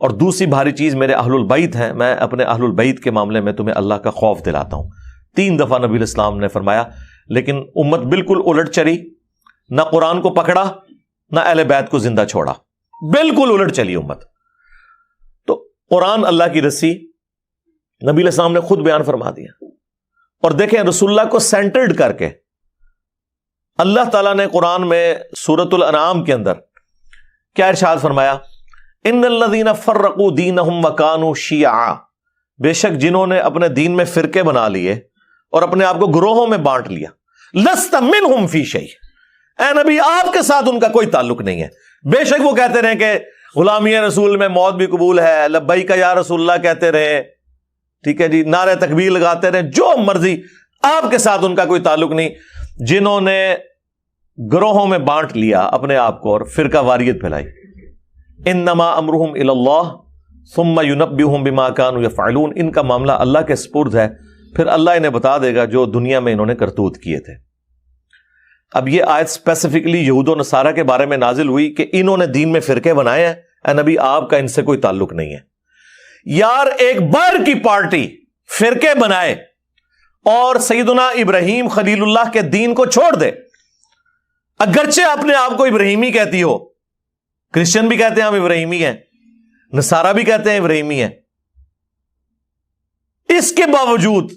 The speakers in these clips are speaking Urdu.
اور دوسری بھاری چیز میرے اہل البیت ہیں، میں اپنے اہل البیت کے معاملے میں تمہیں اللہ کا خوف دلاتا ہوں۔ 3 دفعہ نبی علیہ السلام نے فرمایا، لیکن امت بالکل الٹ چلی، نہ قرآن کو پکڑا نہ اہل بیت کو زندہ چھوڑا، بالکل الٹ چلی امت۔ تو قرآن اللہ کی رسی نبی علیہ السلام نے خود بیان فرما دیا، اور دیکھیں رسول اللہ کو سینٹرڈ کر کے اللہ تعالیٰ نے قرآن میں سورۃ الانعام کے اندر کیا ارشاد فرمایا؟ ان الذین فرقوا دینہم وکانوا شیعا، بے شک جنہوں نے اپنے دین میں فرقے بنا لیے اور اپنے آپ کو گروہوں میں بانٹ لیا، لست منہم فی شیء، اے نبی آپ کے ساتھ ان کا کوئی تعلق نہیں ہے۔ بے شک وہ کہتے رہے کہ غلامی رسول میں موت بھی قبول ہے، لبیک یا رسول اللہ کہتے رہے، ٹھیک ہے جی، نعرہ تکبیر لگاتے رہے، جو مرضی، آپ کے ساتھ ان کا کوئی تعلق نہیں۔ جنہوں نے گروہوں میں بانٹ لیا اپنے آپ کو اور فرقہ واریت پھیلائی، انما امرهم الی اللہ ثم ینبئہم بما کانوا یفعلون، ان کا معاملہ اللہ کے سپرد ہے، پھر اللہ انہیں بتا دے گا جو دنیا میں انہوں نے کرتوت کیے تھے۔ اب یہ آیت اسپیسیفکلی یہود و نصارہ کے بارے میں نازل ہوئی کہ انہوں نے دین میں فرقے بنائے ہیں، اے نبی آپ کا ان سے کوئی تعلق نہیں ہے۔ یار ایک بار کی پارٹی فرقے بنائے اور سیدنا ابراہیم خلیل اللہ کے دین کو چھوڑ دے، اگرچہ اپنے آپ کو ابراہیمی کہتی ہو، کرسچن بھی کہتے ہیں ہم ابراہیمی ہیں، نصارہ بھی کہتے ہیں ابراہیمی ہیں، اس کے باوجود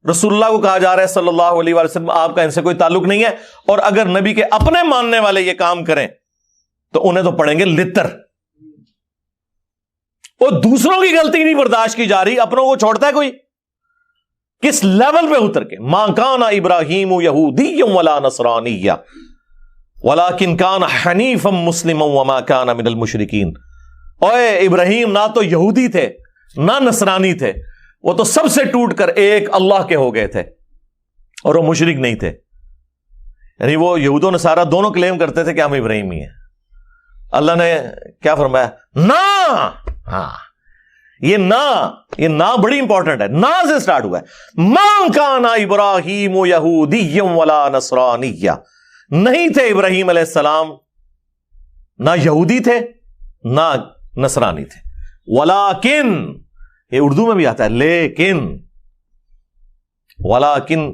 رسول اللہ کو کہا جا رہا ہے صلی اللہ علیہ وسلم آپ کا ان سے کوئی تعلق نہیں ہے، اور اگر نبی کے اپنے ماننے والے یہ کام کریں تو انہیں تو پڑیں گے لتر۔ وہ دوسروں کی غلطی نہیں برداشت کی جا رہی، اپنوں کو چھوڑتا ہے کوئی؟ کس لیول پہ اتر کے؟ ماں کان ابراہیم یہودی ولا نصرانیہ ولکن کان حنیفا مسلما وما کان من المشرکین۔ اوے ابراہیم نہ تو یہودی تھے نہ نصرانی تھے، وہ تو سب سے ٹوٹ کر ایک اللہ کے ہو گئے تھے، اور وہ مشرک نہیں تھے۔ یعنی وہ یہود و نصارہ دونوں کلیم کرتے تھے کہ ہم ابراہیمی ہیں۔ اللہ نے کیا فرمایا؟ نہ، ہاں یہ نہ بڑی امپورٹنٹ ہے، نہ سے سٹارٹ ہوا ہے۔ ماں کان ابراہیم یہودی ولا نصرانیہ، نہیں تھے ابراہیم علیہ السلام نہ یہودی تھے نہ نصرانی تھے، ولیکن، یہ اردو میں بھی آتا ہے لیکن، ولیکن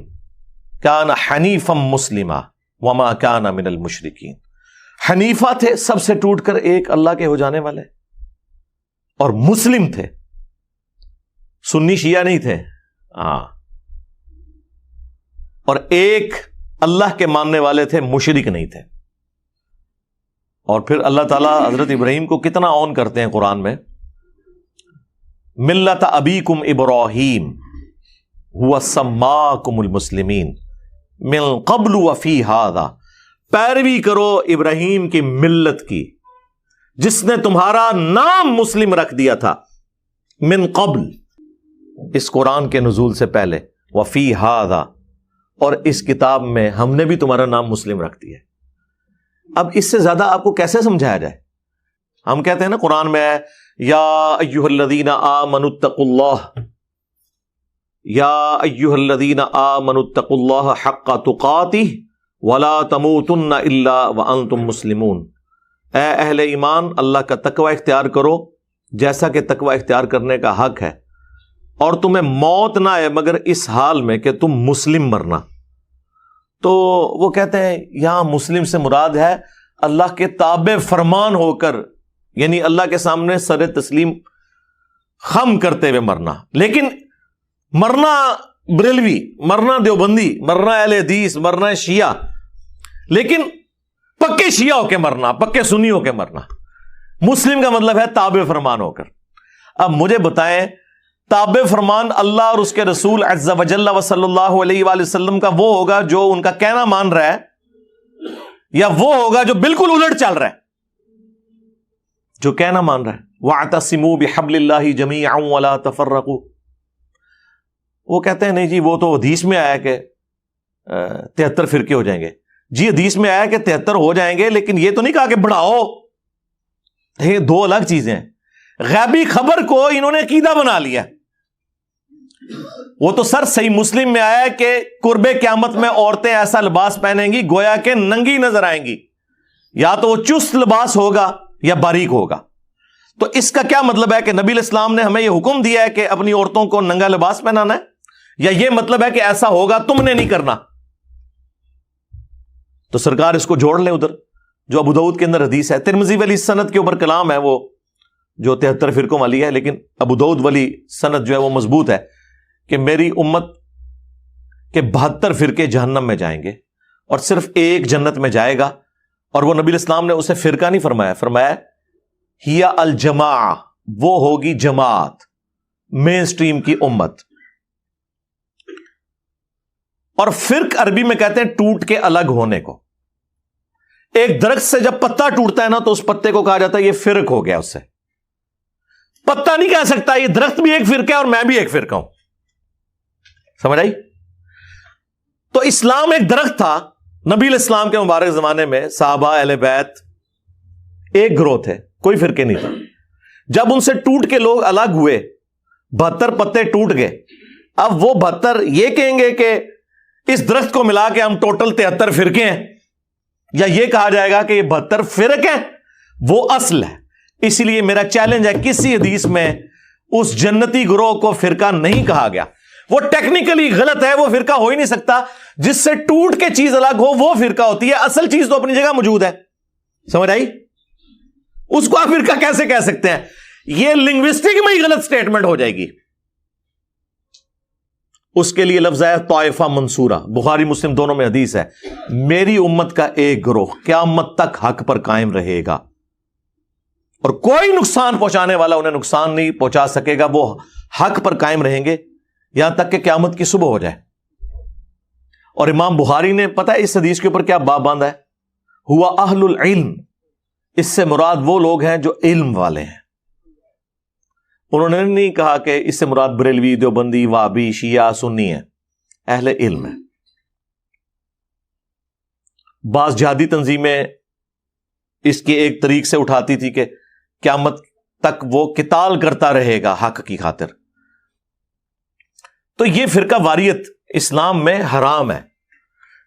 کان حنیفا مسلما وما کان من المشرکین، حنیفہ تھے سب سے ٹوٹ کر ایک اللہ کے ہو جانے والے، اور مسلم تھے، سنی شیعہ نہیں تھے، ہاں، اور ایک اللہ کے ماننے والے تھے، مشرک نہیں تھے۔ اور پھر اللہ تعالیٰ حضرت ابراہیم کو کتنا آن کرتے ہیں قرآن میں، ملت ابیکم ابراہیم هو سماکم المسلمین من قبل وفی ھذا، پیروی کرو ابراہیم کی ملت کی جس نے تمہارا نام مسلم رکھ دیا تھا، من قبل، اس قرآن کے نزول سے پہلے، وفی ھذا، اور اس کتاب میں ہم نے بھی تمہارا نام مسلم رکھ دیا۔ اب اس سے زیادہ آپ کو کیسے سمجھایا جائے؟ ہم کہتے ہیں نا قرآن میں ہے یا ایھا الذین آمنوا اتقوا اللہ، یا ایھا الذین آمنوا اتقوا اللہ حق تقاتہ ولا تموتن الا وانتم مسلمون، اے اہل ایمان اللہ کا تقوی اختیار کرو جیسا کہ تقوی اختیار کرنے کا حق ہے، اور تمہیں موت نہ آئے مگر اس حال میں کہ تم مسلم مرنا۔ تو وہ کہتے ہیں یہاں مسلم سے مراد ہے اللہ کے تابع فرمان ہو کر، یعنی اللہ کے سامنے سر تسلیم خم کرتے ہوئے مرنا، لیکن مرنا بریلوی، مرنا دیوبندی، مرنا اہل حدیث، مرنا شیعہ، لیکن پکے شیعہ ہو کے مرنا، پکے سنی ہو کے مرنا۔ مسلم کا مطلب ہے تابع فرمان ہو کر۔ اب مجھے بتائیں تابع فرمان اللہ اور اس کے رسول عز و جل و صلی اللہ علیہ وآلہ وسلم کا وہ ہوگا جو ان کا کہنا مان رہا ہے، یا وہ ہوگا جو بالکل الٹ چل رہا ہے، جو کہنا مان رہا ہے وَاعْتَصِمُوا بِحَبْلِ اللَّهِ جَمِيعًا وَلَا تَفَرَّقُوا، وہ کہتے ہیں نہیں جی وہ تو حدیث میں آیا کہ 73 فرقے ہو جائیں گے۔ جی حدیث میں آیا کہ 73 ہو جائیں گے، لیکن یہ تو نہیں کہا کہ بڑھاؤ، یہ دو الگ چیزیں ہیں۔ غیبی خبر کو انہوں نے عقیدہ بنا لیا۔ وہ تو سر صحیح مسلم میں آیا ہے کہ قرب قیامت میں عورتیں ایسا لباس پہنیں گی گویا کہ ننگی نظر آئیں گی، یا تو وہ چست لباس ہوگا یا باریک ہوگا۔ تو اس کا کیا مطلب ہے کہ نبی علیہ السلام نے ہمیں یہ حکم دیا ہے کہ اپنی عورتوں کو ننگا لباس پہنانا ہے, یا یہ مطلب ہے کہ ایسا ہوگا تم نے نہیں کرنا؟ تو سرکار اس کو جوڑ لیں ادھر, جو ابو داؤد کے اندر حدیث ہے. ترمذی والی سند کے اوپر کلام ہے, وہ جو 73 فرقوں والی ہے, لیکن ابو داؤد والی سند جو ہے وہ مضبوط ہے کہ میری امت کے 72 فرقے جہنم میں جائیں گے اور صرف ایک جنت میں جائے گا. اور وہ نبی علیہ السلام نے اسے فرقہ نہیں فرمایا, فرمایا ہیا الجماع, وہ ہوگی جماعت, مین سٹریم کی امت. اور فرق عربی میں کہتے ہیں ٹوٹ کے الگ ہونے کو. ایک درخت سے جب پتا ٹوٹتا ہے نا تو اس پتے کو کہا جاتا ہے یہ فرق ہو گیا. اس سے پتا نہیں کہہ سکتا یہ درخت بھی ایک فرقہ ہے اور میں بھی ایک فرقہ ہوں. سمجھ آئی؟ تو اسلام ایک درخت تھا. نبی علیہ السلام کے مبارک زمانے میں صحابہ اہل بیت ایک گروہ تھے, کوئی فرقے نہیں تھا. جب ان سے ٹوٹ کے لوگ الگ ہوئے, 72 پتے ٹوٹ گئے, اب وہ 72 یہ کہیں گے کہ اس درخت کو ملا کے ہم ٹوٹل 73 فرقے ہیں, یا یہ کہا جائے گا کہ یہ 72 فرق ہیں, وہ اصل ہے. اسی لیے میرا چیلنج ہے, کسی حدیث میں اس جنتی گروہ کو فرقہ نہیں کہا گیا. وہ ٹیکنیکلی غلط ہے, وہ فرقہ ہو ہی نہیں سکتا. جس سے ٹوٹ کے چیز الگ ہو وہ فرقہ ہوتی ہے, اصل چیز تو اپنی جگہ موجود ہے. سمجھ آئی؟ اس کو آپ فرقہ کیسے کہہ سکتے ہیں؟ یہ لنگوسٹک میں ہی غلط سٹیٹمنٹ ہو جائے گی. اس کے لیے لفظ ہے طائفہ منصورہ. بخاری مسلم دونوں میں حدیث ہے, میری امت کا ایک گروہ قیامت تک حق پر قائم رہے گا اور کوئی نقصان پہنچانے والا انہیں نقصان نہیں پہنچا سکے گا. وہ حق پر قائم رہیں گے یہاں تک کہ قیامت کی صبح ہو جائے. اور امام بخاری نے پتہ ہے اس حدیث کے اوپر کیا باب باندھا ہے؟ ہوا اہل العلم. اس سے مراد وہ لوگ ہیں جو علم والے ہیں. انہوں نے نہیں کہا کہ اس سے مراد بریلوی, دیوبندی, وہابی, شیعہ, سنی ہے. اہل علم ہے. بعض جہادی تنظیمیں اس کی ایک طریق سے اٹھاتی تھی کہ قیامت تک وہ قتال کرتا رہے گا حق کی خاطر. تو یہ فرقہ واریت اسلام میں حرام ہے.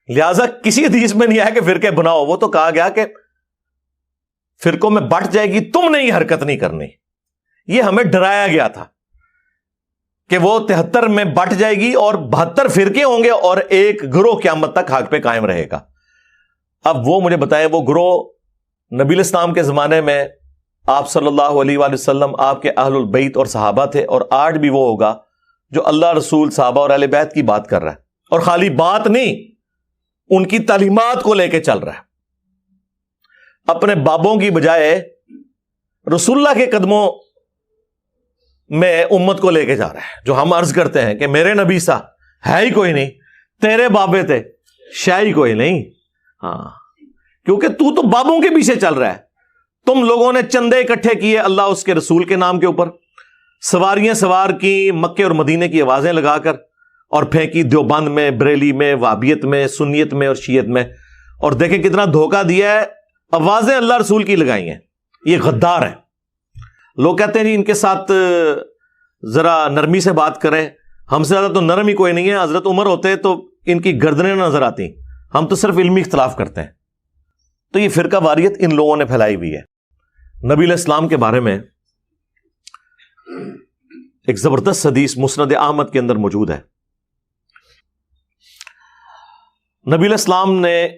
لہذا کسی حدیث میں نہیں آیا کہ فرقے بناؤ. وہ تو کہا گیا کہ فرقوں میں بٹ جائے گی, تم نے یہ حرکت نہیں کرنی. یہ ہمیں ڈرایا گیا تھا کہ وہ 73 میں بٹ جائے گی اور 72 فرقے ہوں گے اور ایک گروہ قیامت تک حق پہ قائم رہے گا. اب وہ مجھے بتائیں, وہ گروہ نبی علیہ السلام کے زمانے میں آپ صلی اللہ علیہ وآلہ وسلم, آپ کے اہل البیت اور صحابہ تھے, اور آج بھی وہ ہوگا جو اللہ رسول, صحابہ اور اہل بیت کی بات کر رہا ہے, اور خالی بات نہیں, ان کی تعلیمات کو لے کے چل رہا ہے. اپنے بابوں کی بجائے رسول اللہ کے قدموں میں امت کو لے کے جا رہا ہے. جو ہم عرض کرتے ہیں کہ میرے نبی سا ہے ہی کوئی نہیں, تیرے بابے تھے شاہ ہی کوئی نہیں. ہاں, کیونکہ تو بابوں کے پیچھے چل رہا ہے. تم لوگوں نے چندے اکٹھے کیے اللہ اس کے رسول کے نام کے اوپر, سواریاں سوار کی مکے اور مدینے کی آوازیں لگا کر, اور پھینکی دیوبند میں, بریلی میں, وہابیت میں, سنیت میں اور شیعت میں. اور دیکھیں کتنا دھوکہ دیا ہے, آوازیں اللہ رسول کی لگائی ہیں. یہ غدار ہیں. لوگ کہتے ہیں جی ان کے ساتھ ذرا نرمی سے بات کریں, ہم سے زیادہ تو نرم ہی کوئی نہیں ہے. حضرت عمر ہوتے تو ان کی گردنیں نہ نظر آتی, ہم تو صرف علمی اختلاف کرتے ہیں. تو یہ فرقہ واریت ان لوگوں نے پھیلائی ہوئی ہے. نبی علیہ السلام کے بارے میں ایک زبردست حدیث مسند احمد کے اندر موجود ہے. نبی علیہ السلام نے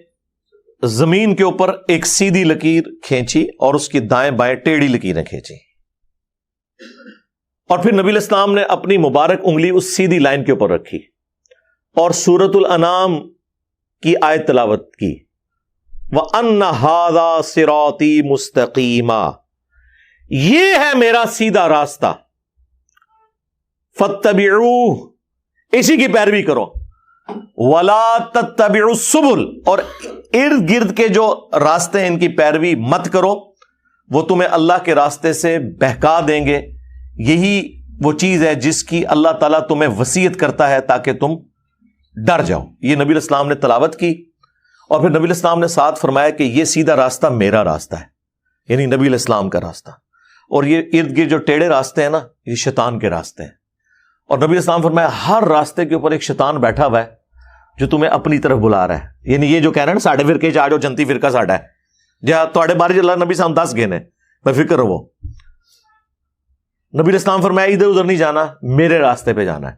زمین کے اوپر ایک سیدھی لکیر کھینچی اور اس کی دائیں بائیں ٹیڑھی لکیریں کھینچی, اور پھر نبی علیہ السلام نے اپنی مبارک انگلی اس سیدھی لائن کے اوپر رکھی اور سورۃ الانعام کی آیت تلاوت کی, وَأَنَّ هَذَا صِرَاطِي مُسْتَقِيمًا, یہ ہے میرا سیدھا راستہ, فَاتَّبِعُوهُ, اسی کی پیروی کرو, وَلَا تَتَّبِعُوا السُّبُلَ, اور ارد گرد کے جو راستے ہیں ان کی پیروی مت کرو, وہ تمہیں اللہ کے راستے سے بہکا دیں گے. یہی وہ چیز ہے جس کی اللہ تعالیٰ تمہیں وصیت کرتا ہے تاکہ تم ڈر جاؤ. یہ نبی علیہ السلام نے تلاوت کی, اور پھر نبی علیہ السلام نے ساتھ فرمایا کہ یہ سیدھا راستہ میرا راستہ ہے, یعنی نبی علیہ السلام کا راستہ, اور یہ ارد گرد جو ٹیڑھے راستے ہیں نا, یہ شیطان کے راستے ہیں. اور نبی علیہ السلام فرمایا ہر راستے کے اوپر ایک شیطان بیٹھا ہوا ہے جو تمہیں اپنی طرف بلا رہا ہے. یعنی یہ جو کہہ رہے ہیں نا ساڑھے فرقے چ آ جاؤ, جنتی فرقہ ساڈا ہے, جہاں تھوڑے بارے اللہ نبی صاحب 10 گے نے, بے فکر رہو. نبی علیہ السلام فرمایا ادھر ادھر نہیں جانا، میرے راستے پہ جانا ہے۔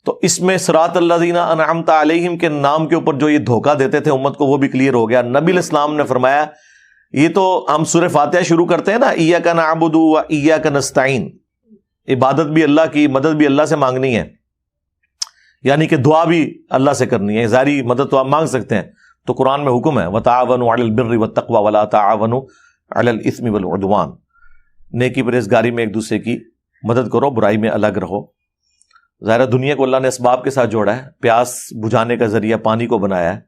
تو اس میں صراط الذین انعمت علیہم کے نام کے اوپر جو یہ دھوکہ دیتے تھے امت کو، وہ بھی کلیئر ہو گیا۔ نبی علیہ السلام نے فرمایا یہ تو ہم سورہ فاتحہ شروع کرتے ہیں نا، ایاک نعبد و ایاک نستعین، عبادت بھی اللہ کی، مدد بھی اللہ سے مانگنی ہے، یعنی کہ دعا بھی اللہ سے کرنی ہے، ظاہری مدد تو آپ مانگ سکتے ہیں، تو قرآن میں حکم ہے وتعاونوا علی البر والتقوی ولا تعاونوا علی الاثم والعدوان، نیکی پرہیزگاری میں ایک دوسرے کی مدد کرو، برائی میں الگ رہو۔ ظاہر دنیا کو اللہ نے اسباب کے ساتھ جوڑا ہے، پیاس بجھانے کا ذریعہ پانی کو بنایا ہے،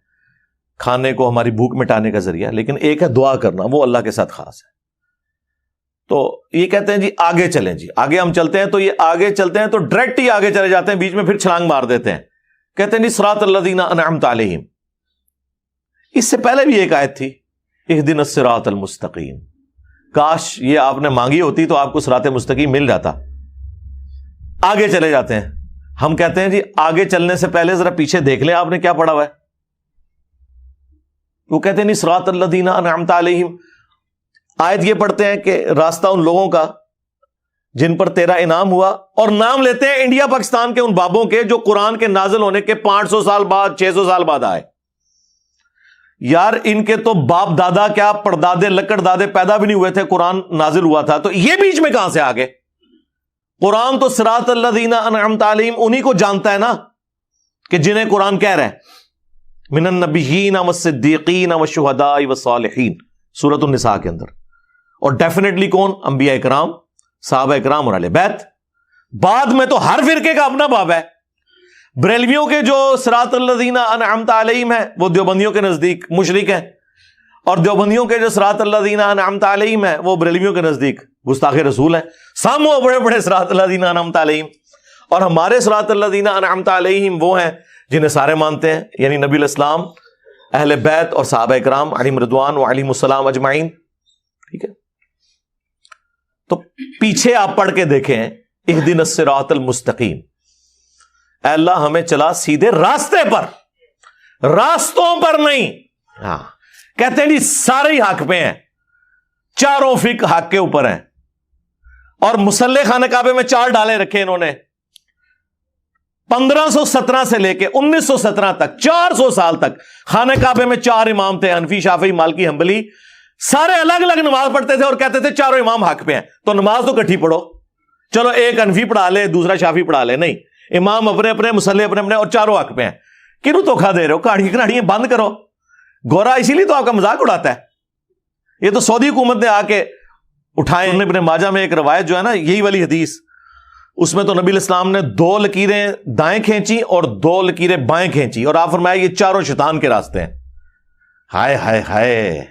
کھانے کو ہماری بھوک مٹانے کا ذریعہ، لیکن ایک ہے دعا کرنا، وہ اللہ کے ساتھ خاص ہے۔ تو یہ کہتے ہیں جی آگے چلیں، جی آگے ہم چلتے ہیں، تو یہ آگے چلتے ہیں تو ڈائریکٹ ہی آگے چلے جاتے ہیں، بیچ میں پھر چھلانگ مار دیتے ہیں، کہتے ہیں جی صراط الذین انعمت علیہم۔ اس سے پہلے بھی ایک آیت تھی اہدنا الصراط المستقیم، کاش یہ آپ نے مانگی ہوتی تو آپ کو صراط مستقیم مل جاتا۔ آگے چلے جاتے ہیں، ہم کہتے ہیں جی آگے چلنے سے پہلے ذرا پیچھے دیکھ لیں آپ نے کیا پڑھا ہوا ہے۔ وہ کہتے ہیں نہیں صراط الذین انعمت علیہم، آیت یہ پڑھتے ہیں کہ راستہ ان لوگوں کا جن پر تیرا انعام ہوا، اور نام لیتے ہیں انڈیا پاکستان کے ان بابوں کے جو قرآن کے نازل ہونے کے 500 سال بعد 600 سال بعد آئے۔ یار ان کے تو باپ دادا کیا پردادے لکڑ دادے پیدا بھی نہیں ہوئے تھے، قرآن نازل ہوا تھا، تو یہ بیچ میں کہاں سے آ گئے؟ قرآن تو صراط الذین انعمت علیہم انہی کو جانتا ہے نا کہ جنہیں قرآن کہہ رہا ہے من النبیین والصدیقین والشہداء والصالحین، سورۃ النساء کے اندر۔ اور ڈیفینیٹلی کون؟ انبیاء کرام، صحابہ کرام اور اہل بیت۔ بعد میں تو ہر فرقے کا اپنا باب ہے۔ بریلویوں کے جو صراط الذین انعمت علیہم ہے وہ دیوبندیوں کے نزدیک مشرک ہیں، اور دیوبندیوں کے جو صراط الذین انعمت علیہم ہے وہ بریلویوں کے نزدیک گستاخ رسول ہیں۔ سامو بڑے بڑے صراط الذین انعمت علیہم، اور ہمارے صراط الذین انعمت علیہم وہ ہیں جنہیں سارے مانتے ہیں، یعنی نبی علیہ السلام، اہل بیت اور صحابہ کرام علیہم رضوان و علیہم السلام اجمعین۔ ٹھیک ہے، تو پیچھے آپ پڑھ کے دیکھیں اہدنا الصراط المستقیم، اے اللہ ہمیں چلا سیدھے راستے پر، راستوں پر نہیں۔ ہاں کہتے ہیں جی سارے ہی حق پہ ہیں، چاروں فقہ حق کے اوپر ہیں، اور مسلح خانہ کعبے میں 4 ڈالے رکھے انہوں نے 1517 سے لے کے 1917 تک، 400 سال تک خانہ کعبے میں 4 امام تھے، حنفی شافعی مالکی حنبلی، سارے الگ الگ نماز پڑھتے تھے اور کہتے تھے چاروں امام حق پہ ہیں، تو نماز تو کٹھی پڑھو، چلو ایک حنفی پڑھا لے دوسرا شافعی پڑھا لے، نہیں، امام اپنے اپنے، مصلی اپنے اپنے، اور چاروں حق پہ ہیں۔ کیوں دھوکھا دے رہے ہو؟ کہاڑیاں بند کرو۔ گورا اسی لیے تو آپ کا مذاق اڑاتا ہے، یہ تو سعودی حکومت نے آ کے اٹھائے۔ ابن ماجہ میں ایک روایت جو ہے نا یہی والی حدیث، اس میں تو نبی علیہ السلام نے 2 لکیریں دائیں کھینچی اور 2 لکیریں بائیں کھینچی، اور آپ فرمایا یہ چاروں شیطان کے راستے ہیں۔ ہائے ہائے ہائے،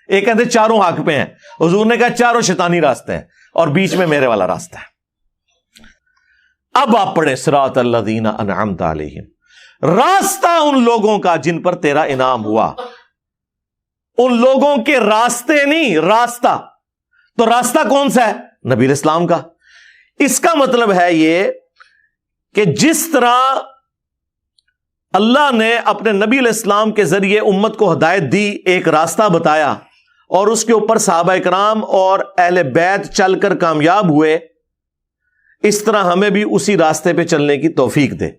ایک کہتے چاروں حق پہ ہیں، حضور نے کہا چاروں شیطانی راستے ہیں، اور بیچ میں میرے والا راستہ ہے۔ اب آپ پڑھیں صراط الذین انعمت علیہم، راستہ ان لوگوں کا جن پر تیرا انعام ہوا، ان لوگوں کے راستے نہیں، راستہ۔ تو راستہ کون سا ہے؟ نبی علیہ السلام کا۔ اس کا مطلب ہے یہ کہ جس طرح اللہ نے اپنے نبی علیہ السلام کے ذریعے امت کو ہدایت دی، ایک راستہ بتایا، اور اس کے اوپر صحابہ کرام اور اہل بیت چل کر کامیاب ہوئے، اس طرح ہمیں بھی اسی راستے پہ چلنے کی توفیق دے۔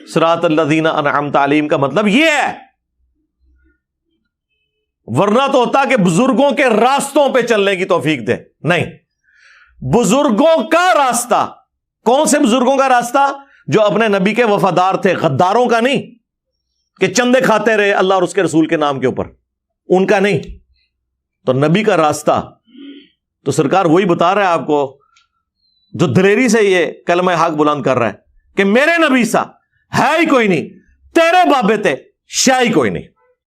صراط الذین انعمت علیہم کا مطلب یہ ہے، ورنہ تو ہوتا کہ بزرگوں کے راستوں پہ چلنے کی توفیق دے، نہیں، بزرگوں کا راستہ۔ کون سے بزرگوں کا راستہ؟ جو اپنے نبی کے وفادار تھے، غداروں کا نہیں کہ چندے کھاتے رہے اللہ اور اس کے رسول کے نام کے اوپر، ان کا نہیں۔ تو نبی کا راستہ تو سرکار وہی بتا رہا ہے آپ کو جو دلیری سے یہ کلمہ حق بلند کر رہا ہے کہ میرے نبی سا ہے ہی کوئی نہیں، تیرے بابے تے شاہ ہی کوئی نہیں۔